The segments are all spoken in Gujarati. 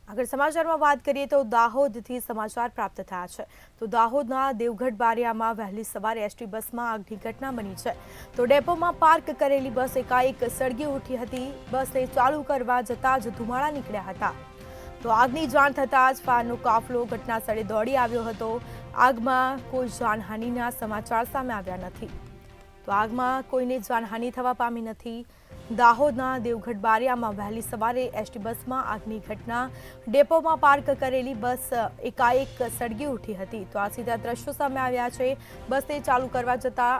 આગળ સમાચારમાં વાત કરીએ તો દાહોદથી સમાચાર પ્રાપ્ત થયા છે તો દાહોદના દેવગઢ બારિયામાં વહેલી સવારે એસટી બસમાં આગની ઘટના બની છે તો ડેપોમાં પાર્ક કરેલી બસ એકાએક સળગી ઉઠી હતી। બસને ચાલુ કરવા જતાં જ ધુમાડા નીકળ્યા હતા તો આગની જાણ થતાં જ ફાયરનો કાફલો ઘટના સ્થળે દોડી આવ્યો હતો। આગમાં કોઈ જાનહાનિના સમાચાર સામે આવ્યા નથી તો આગમાં કોઈને જાનહાનિ થવા પામી નથી। દાહોદના દેવગઢ બારિયામાં વહેલી સવારે એસટી બસમાં આગની ઘટના। ડેપોમાં પાર્ક કરેલી બસ એકાએક સળગી ઉઠી હતી તો આ સીધા દ્રશ્યો સામે આવ્યા છે। બસને ચાલુ કરવા જતાં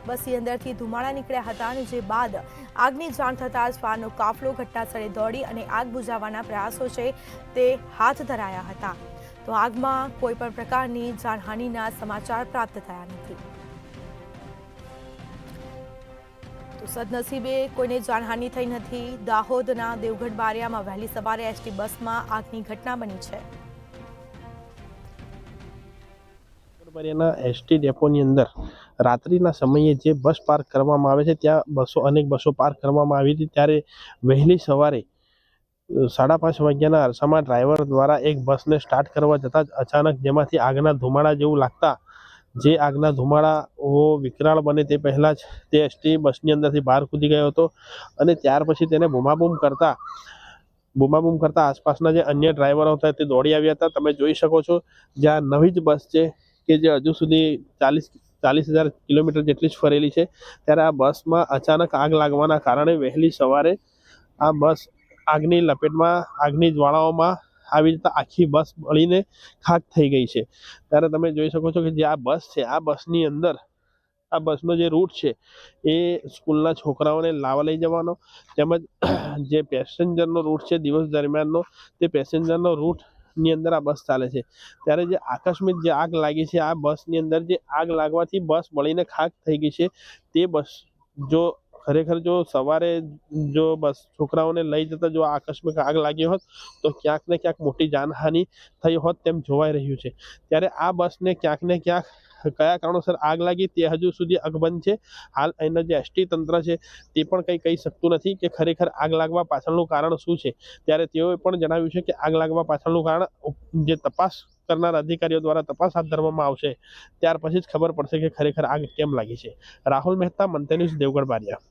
બસની અંદરથી ધુમાડા નીકળ્યા હતા અને જે બાદ આગની જાણ થતાં જ ફાયરનો કાફલો ઘટના સ્થળે દોડી અને આગ બુઝાવવાના પ્રયાસો છે તે હાથ ધરાયા હતા તો આગમાં કોઈ પણ પ્રકારની જાનહાનિના સમાચાર પ્રાપ્ત થયા નથી તો સદનસીબે કોઈને જાનહાનિ થઈ નથી। દાહોદના દેવગઢ બારિયામાં વહેલી સવારે એસટી બસમાં આગની ઘટના બની છે। એસટી ડેપોની અંદર રાત્રિના સમયે જે બસ પાર્ક કરવામાં આવે છે ત્યાં અનેક બસો પાર્ક કરવામાં આવી હતી ત્યારે વહેલી સવારે 5:30 વાગ્યાના અરસામાં ડ્રાઈવર દ્વારા એક બસને સ્ટાર્ટ કરવા જતાં જ અચાનક જેમાંથી આગના ધુમાડા જેવું લાગતા જે આગના ધુમાડાઓ વિકરાળ બને તે પહેલા જ તે એસટી બસની અંદરથી બહાર કૂદી ગયો હતો અને ત્યાર પછી તેને બૂમાબૂમ કરતા આસપાસના જે અન્ય ડ્રાઈવરો હતા તે દોડી આવ્યા હતા। તમે જોઈ શકો છો જ્યાં નવી જ બસ છે કે જે હજુ સુધી 40,000 કિલોમીટર જેટલી જ ફરેલી છે ત્યારે આ બસમાં અચાનક આગ લાગવાના કારણે વહેલી સવારે આ બસ આગની લપેટમાં આગની જ્વાળાઓમાં આવી જતા આખી બસ બળીને ખાખ થઈ ગઈ છે। ત્યારે તમે જોઈ શકો છો કે જે આ બસ છે આ બસની અંદર આ બસનો જે રૂટ છે એ સ્કૂલના છોકરાઓને લાવવા લઈ જવાનો તેમજ જે પેસેન્જરનો રૂટ છે દિવસ દરમિયાનનો તે પેસેન્જરનો રૂટની અંદર આ બસ ચાલે છે। ત્યારે જે આકસ્મિક જે આગ લાગી છે આ બસની અંદર જે આગ લાગવાથી બસ બળીને ખાખ થઈ ગઈ છે તે બસ જો ખરેખર જો સવારે જો બસ છોકરાઓને લઈ જતા જો આકસ્મિક આગ લાગી હોત તો ક્યાંક ને ક્યાંક મોટી જાનહાનિ થઈ હોત તેમ જોવાઈ રહ્યું છે। ત્યારે આ બસને ક્યાંક ને ક્યાંક કયા કારણોસર આગ લાગી તે હજુ સુધી અકબંધ છે। હાલ અહીંના જે એસટી તંત્ર છે તે પણ કંઈ કહી શકતું નથી કે ખરેખર આગ લાગવા પાછળનું કારણ શું છે। ત્યારે તેઓએ પણ જણાવ્યું છે કે આગ લાગવા પાછળનું કારણ જે તપાસ કરનાર અધિકારીઓ દ્વારા તપાસ હાથ ધરવામાં આવશે ત્યાર પછી જ ખબર પડશે કે ખરેખર આગ કેમ લાગી છે। રાહુલ મહેતા, મંતવ્ય ન્યૂઝ, દેવગઢ બારિયા।